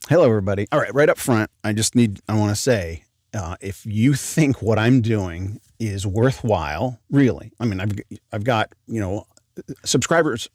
Hello, everybody. All right, right up front, I want to say, if you think what I'm doing is worthwhile, really, I mean, I've got, subscribers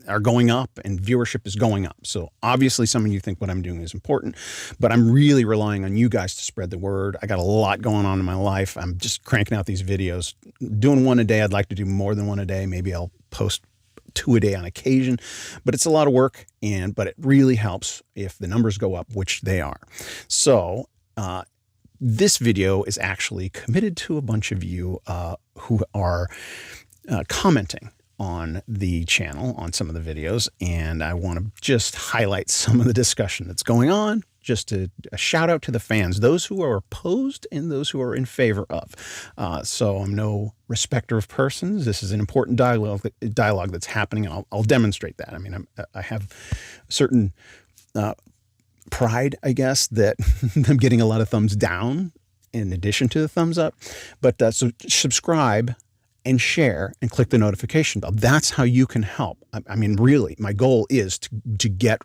are going up and viewership is going up. So obviously some of you think what I'm doing is important, but I'm really relying on you guys to spread the word. I got a lot going on in my life. I'm just cranking out these videos, doing one a day. I'd like to do more than one a day. Maybe I'll post 2 a day on occasion, but it's a lot of work, but it really helps if the numbers go up, which they are. So this video is actually committed to a bunch of you who are commenting on the channel, on some of the videos, and I want to just highlight some of the discussion that's going on. Just a shout out to the fans, those who are opposed and those who are in favor of. So I'm no respecter of persons. This is an important dialogue that's happening, and I'll demonstrate that. I mean, I have a certain pride, I guess, that I'm getting a lot of thumbs down in addition to the thumbs up. But so subscribe and share and click the notification bell. That's how you can help. I mean, really, my goal is to get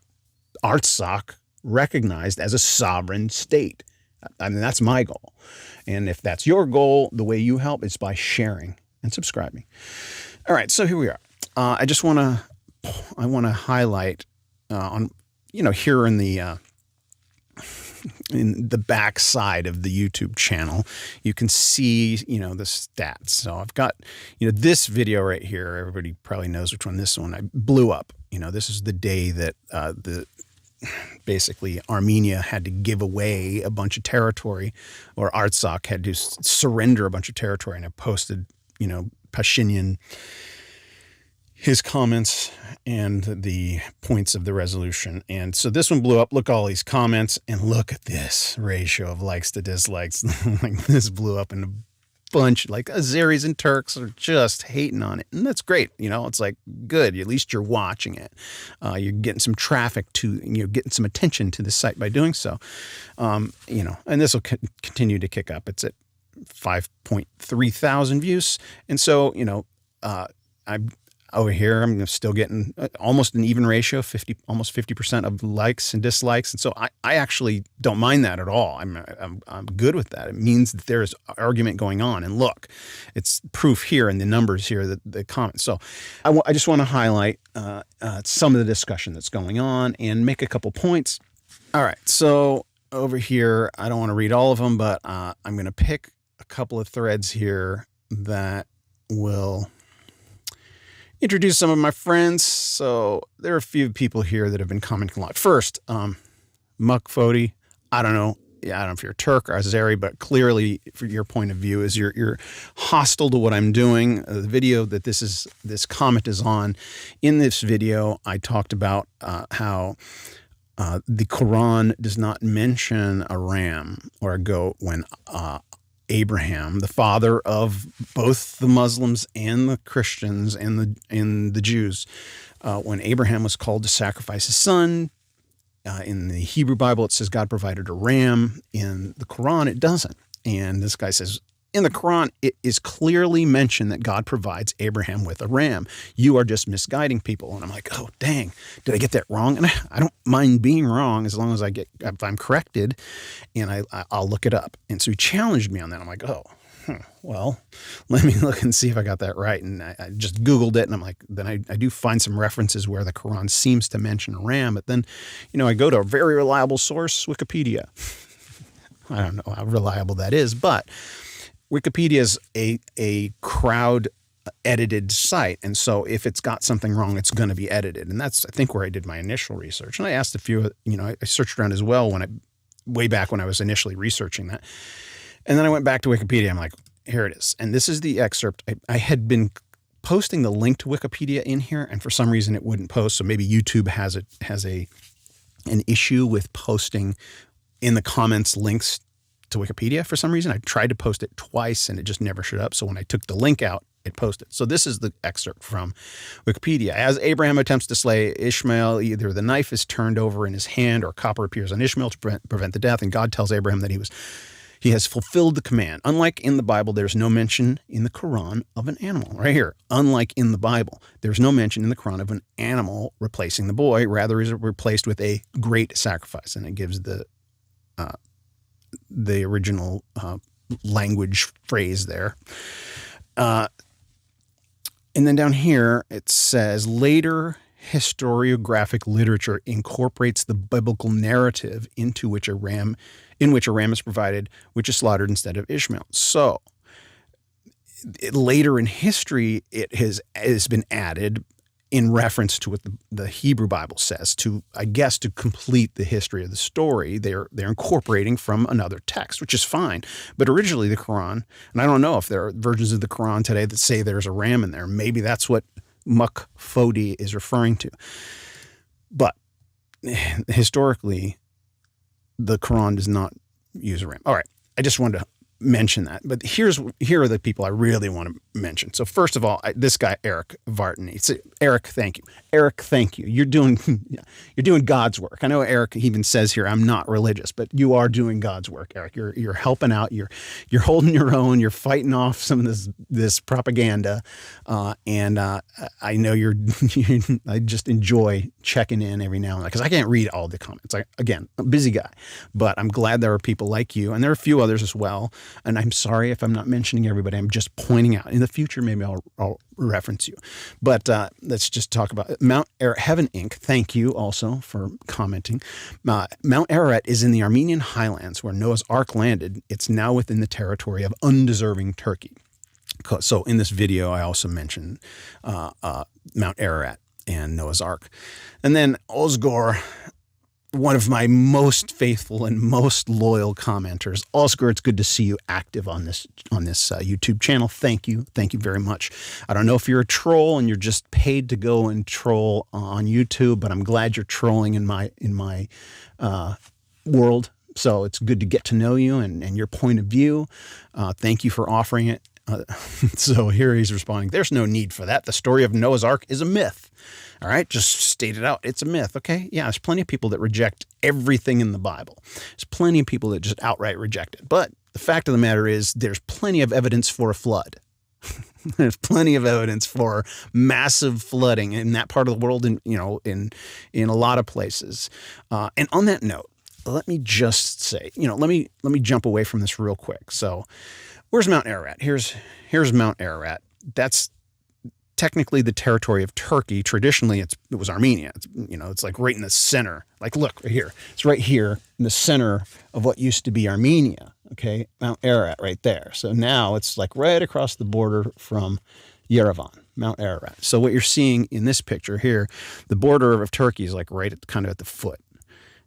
Artsakh recognized as a sovereign state. I mean, that's my goal. And if that's your goal, the way you help is by sharing and subscribing. All right, so here we are. I want to highlight here in the back side of the YouTube channel, you can see, the stats. So I've got, this video right here. Everybody probably knows which one. This one I blew up. This is the day that basically Armenia had to give away a bunch of territory, or Artsakh had to surrender a bunch of territory. And I posted, Pashinyan, his comments and the points of the resolution. And so this one blew up. Look at all these comments and look at this ratio of likes to dislikes. Like, this blew up in a bunch. Like, Azeris and Turks are just hating on it. And that's great. It's like, good. At least you're watching it. You're getting some traffic getting some attention to the site by doing so. And this will continue to kick up. It's at 5.3 thousand views. And so, over here, I'm still getting almost an even ratio, almost 50% of likes and dislikes. And so I actually don't mind that at all. I'm good with that. It means that there's argument going on. And look, it's proof here in the numbers here, the comments. So I just want to highlight some of the discussion that's going on and make a couple points. All right. So over here, I don't want to read all of them, but I'm going to pick a couple of threads here that will introduce some of my friends. So there are a few people here that have been commenting a lot. First, Muck Fodi, I don't know if you're Turk or Azeri, but clearly for your point of view is you're hostile to what I'm doing. The video that this comment is on, in this video, I talked about how the Quran does not mention a ram or a goat when Abraham, the father of both the Muslims and the Christians and the Jews, when Abraham was called to sacrifice his son, in the Hebrew Bible, it says God provided a ram. In the Quran, it doesn't. And this guy says, in the Quran, it is clearly mentioned that God provides Abraham with a ram. You are just misguiding people. And I'm like, oh, dang, did I get that wrong? And I don't mind being wrong as long as if I'm corrected, and I'll look it up. And so he challenged me on that. I'm like, well, let me look and see if I got that right. And I just Googled it, and I'm like, then I do find some references where the Quran seems to mention a ram. But then, I go to a very reliable source, Wikipedia. I don't know how reliable that is, but Wikipedia is a crowd-edited site, and so if it's got something wrong, it's going to be edited. And that's, I think, where I did my initial research. And I asked a few, I searched around as well way back when I was initially researching that. And then I went back to Wikipedia. I'm like, here it is. And this is the excerpt. I had been posting the link to Wikipedia in here, and for some reason it wouldn't post. So maybe YouTube has an issue with posting in the comments links to Wikipedia for some reason. I tried to post it twice and it just never showed up. So when I took the link out, it posted. So this is the excerpt from Wikipedia. As Abraham attempts to slay Ishmael, either the knife is turned over in his hand or copper appears on Ishmael to prevent the death. And God tells Abraham that he He has fulfilled the command. Unlike in the Bible, there's no mention in the Quran of an animal. Right here, unlike in the Bible, there's no mention in the Quran of an animal replacing the boy. Rather, is replaced with a great sacrifice, and it gives the original language phrase there. And then down here it says later historiographic literature incorporates the biblical narrative in which a ram is provided, which is slaughtered instead of Ishmael. So later in history, it has been added in reference to what the Hebrew Bible says to complete the history of the story. They're incorporating from another text, which is fine. But originally the Quran, and I don't know if there are versions of the Quran today that say there's a ram in there. Maybe that's what Muck Fodi is referring to. But historically, the Quran does not use a ram. All right, I just wanted to mention that. But here are the people I really want to mention. So first of all, this guy Eric Barton. Eric, thank you. Eric, thank you. You're doing God's work. I know Eric even says here, I'm not religious, but you are doing God's work, Eric. You're helping out. You're holding your own. You're fighting off some of this propaganda, and I know I just enjoy checking in every now and then because I can't read all the comments. I'm a busy guy, but I'm glad there are people like you, and there are a few others as well. And I'm sorry if I'm not mentioning everybody. I'm just pointing out. In the future, maybe I'll reference you. But let's just talk about Mount Heaven Inc. Thank you also for commenting. Mount Ararat is in the Armenian highlands where Noah's Ark landed. It's now within the territory of undeserving Turkey. So in this video, I also mentioned Mount Ararat and Noah's Ark. And then Osgor, one of my most faithful and most loyal commenters. Oscar, it's good to see you active on this YouTube channel. Thank you very much. I don't know if you're a troll and you're just paid to go and troll on YouTube, but I'm glad you're trolling in my world. So it's good to get to know you and your point of view. Thank you for offering it. So here he's responding. There's no need for that. The story of Noah's Ark is a myth. All right, just state it out. It's a myth, okay? Yeah, there's plenty of people that reject everything in the Bible. There's plenty of people that just outright reject it. But the fact of the matter is there's plenty of evidence for a flood. There's plenty of evidence for massive flooding in that part of the world, in a lot of places. And on that note, let me just say, let me jump away from this real quick. So where's Mount Ararat? Here's Mount Ararat. That's technically the territory of Turkey. Traditionally, it was Armenia. It's like right in the center. Like, look, right here. It's right here in the center of what used to be Armenia, okay? Mount Ararat right there. So now it's like right across the border from Yerevan, Mount Ararat. So what you're seeing in this picture here, the border of Turkey is like right at the foot.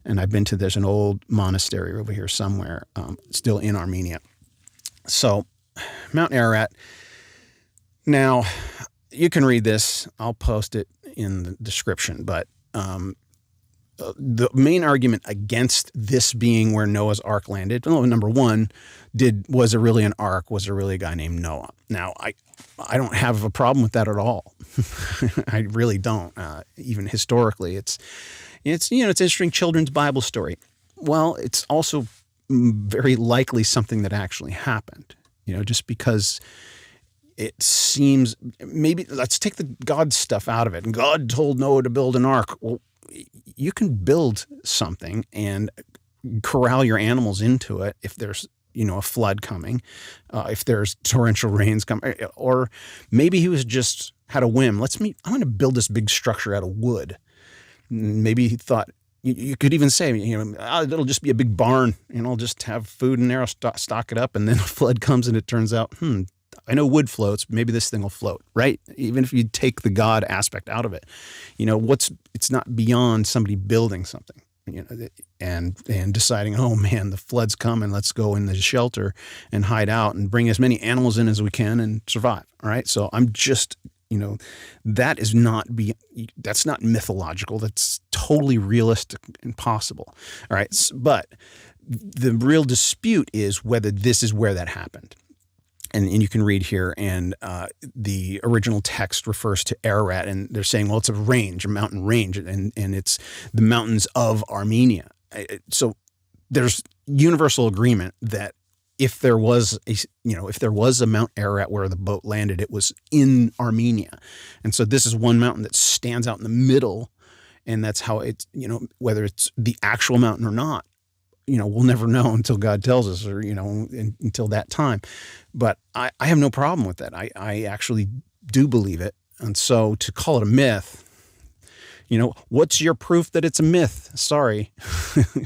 And I've been to, there's an old monastery over here somewhere, still in Armenia. So Mount Ararat. Now, you can read this. I'll post it in the description. But the main argument against this being where Noah's Ark landed, number one, was it really an ark? Was there really a guy named Noah? Now, I don't have a problem with that at all. I really don't. Even historically, it's interesting children's Bible story. Well, it's also very likely something that actually happened. Just because it seems, maybe let's take the God stuff out of it. And God told Noah to build an ark. Well, you can build something and corral your animals into it if there's, a flood coming, if there's torrential rains coming, or maybe he was just had a whim. I'm going to build this big structure out of wood. Maybe he thought, you could even say, it'll just be a big barn, I'll just have food in there, I'll stock it up, and then a flood comes and it turns out, I know wood floats, maybe this thing will float, right? Even if you take the God aspect out of it, it's not beyond somebody building something, and deciding, oh man, the flood's coming, let's go in the shelter and hide out and bring as many animals in as we can and survive. All right. So I'm just, that's not mythological. That's totally realistic and possible. All right. But the real dispute is whether this is where that happened. And you can read here, and the original text refers to Ararat, and they're saying, well, it's a mountain range, and it's the mountains of Armenia. So there's universal agreement that if there was a Mount Ararat where the boat landed, it was in Armenia. And so this is one mountain that stands out in the middle. And that's how it's, whether it's the actual mountain or not, we'll never know until God tells us, or, until that time. But I have no problem with that. I actually do believe it. And so to call it a myth, what's your proof that it's a myth? Sorry.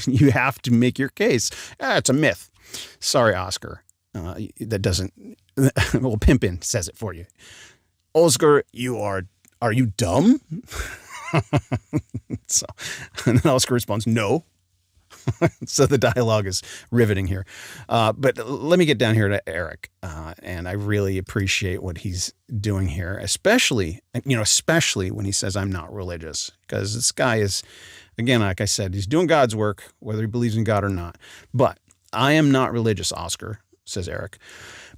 You have to make your case. It's a myth. Sorry, Oscar. That doesn't, well, Pimpin says it for you. Oscar, are you dumb? So, and then Oscar responds, no. So the dialogue is riveting here. But let me get down here to Eric. And I really appreciate what he's doing here, especially when he says I'm not religious, because this guy is, again, like I said, he's doing God's work, whether he believes in God or not. But I am not religious, Oscar, says Eric.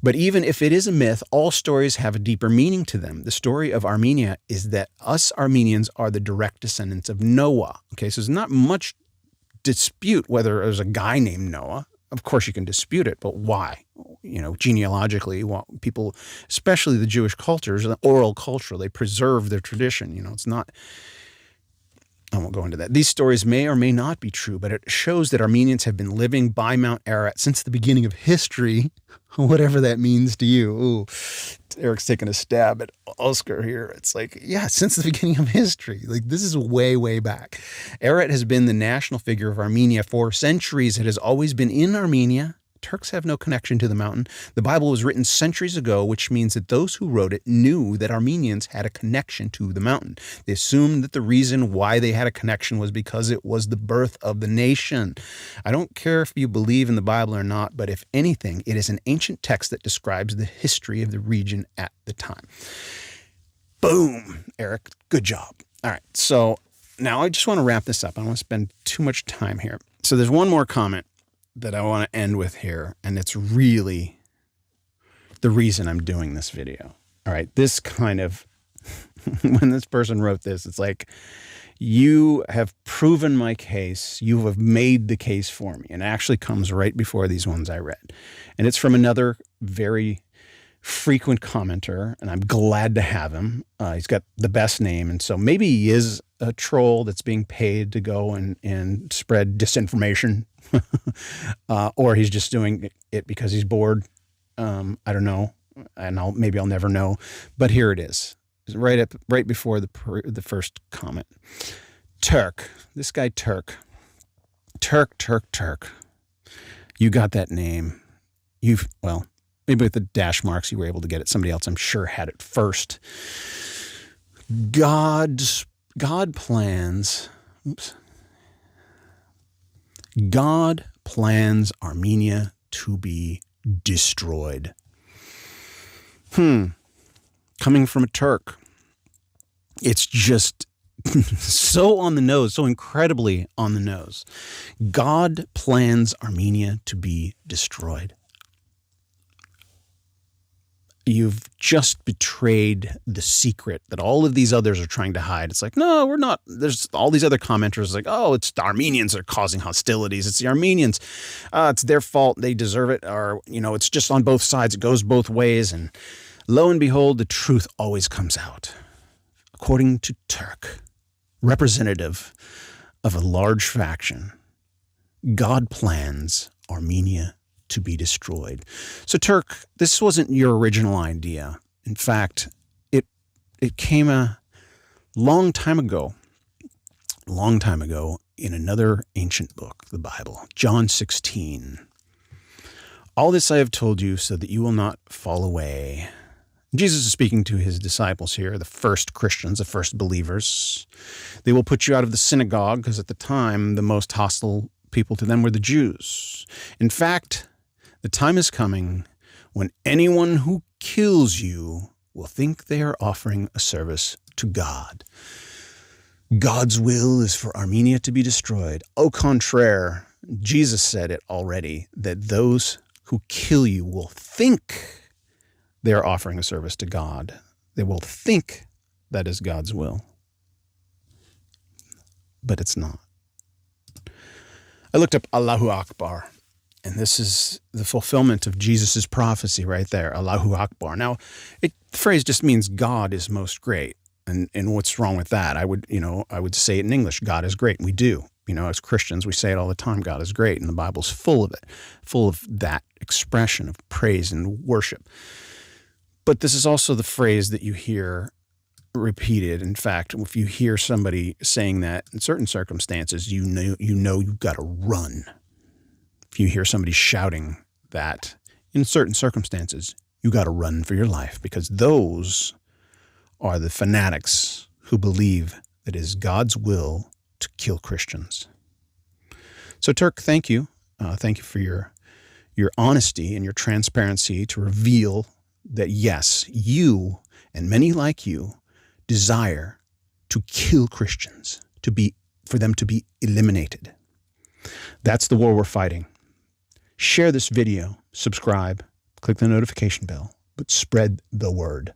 But even if it is a myth, all stories have a deeper meaning to them. The story of Armenia is that us Armenians are the direct descendants of Noah. Okay, so there's not much dispute whether there's a guy named Noah. Of course you can dispute it, but why? Genealogically, people, especially the Jewish cultures, the oral culture, they preserve their tradition. It's not, I won't go into that. These stories may or may not be true, but it shows that Armenians have been living by Mount Ararat since the beginning of history, whatever that means to you. Ooh, Eric's taking a stab at Oscar here. It's like, yeah, since the beginning of history. Like, this is way, way back. Ararat has been the national figure of Armenia for centuries. It has always been in Armenia. Turks have no connection to the mountain. The Bible was written centuries ago, which means that those who wrote it knew that Armenians had a connection to the mountain. They assumed that the reason why they had a connection was because it was the birth of the nation. I don't care if you believe in the Bible or not, but if anything, it is an ancient text that describes the history of the region at the time. Boom, Eric. Good job. All right. So now I just want to wrap this up. I don't want to spend too much time here. So there's one more comment that I want to end with here, and it's really the reason I'm doing this video. All right, this kind of, when this person wrote this, it's like, you have proven my case, you have made the case for me, and it actually comes right before these ones I read. And it's from another very frequent commenter, and I'm glad to have him. He's got the best name, and so maybe he is a troll that's being paid to go and spread disinformation. Or he's just doing it because he's bored. I don't know, and maybe I'll never know. But here it is, right before the first comment. Turk, this guy Turk. You got that name. Maybe with the dash marks you were able to get it. Somebody else, I'm sure, had it first. God plans. God plans Armenia to be destroyed. Coming from a Turk, it's just so on the nose, so incredibly on the nose. God plans Armenia to be destroyed. You've just betrayed the secret that all of these others are trying to hide. It's like, no, we're not. There's all these other commenters like, oh, it's the Armenians that are causing hostilities. It's the Armenians. It's their fault. They deserve it. Or, it's just on both sides. It goes both ways. And lo and behold, the truth always comes out. According to Turk, representative of a large faction, God plans Armenia to be destroyed. So Turk, this wasn't your original idea. In fact, it came a long time ago in another ancient book, the Bible, John 16. All this I have told you so that you will not fall away. Jesus is speaking to his disciples here, the first Christians, the first believers. They will put you out of the synagogue because at the time, the most hostile people to them were the Jews. In fact, the time is coming when anyone who kills you will think they are offering a service to God. God's will is for Armenia to be destroyed. Au contraire, Jesus said it already, that those who kill you will think they are offering a service to God. They will think that is God's will. But it's not. I looked up Allahu Akbar. And this is the fulfillment of Jesus' prophecy right there, Allahu Akbar. Now, the phrase just means God is most great. And what's wrong with that? I would say it in English, God is great. We do. As Christians, we say it all the time, God is great. And the Bible's full of it, full of that expression of praise and worship. But this is also the phrase that you hear repeated. In fact, if you hear somebody saying that in certain circumstances, you know you've got to run. If you hear somebody shouting that in certain circumstances, you got to run for your life, because those are the fanatics who believe that it is God's will to kill Christians. So, Turk, thank you. Thank you for your honesty and your transparency to reveal that, yes, you and many like you desire to kill Christians, for them to be eliminated. That's the war we're fighting. Share this video, subscribe, click the notification bell, but spread the word.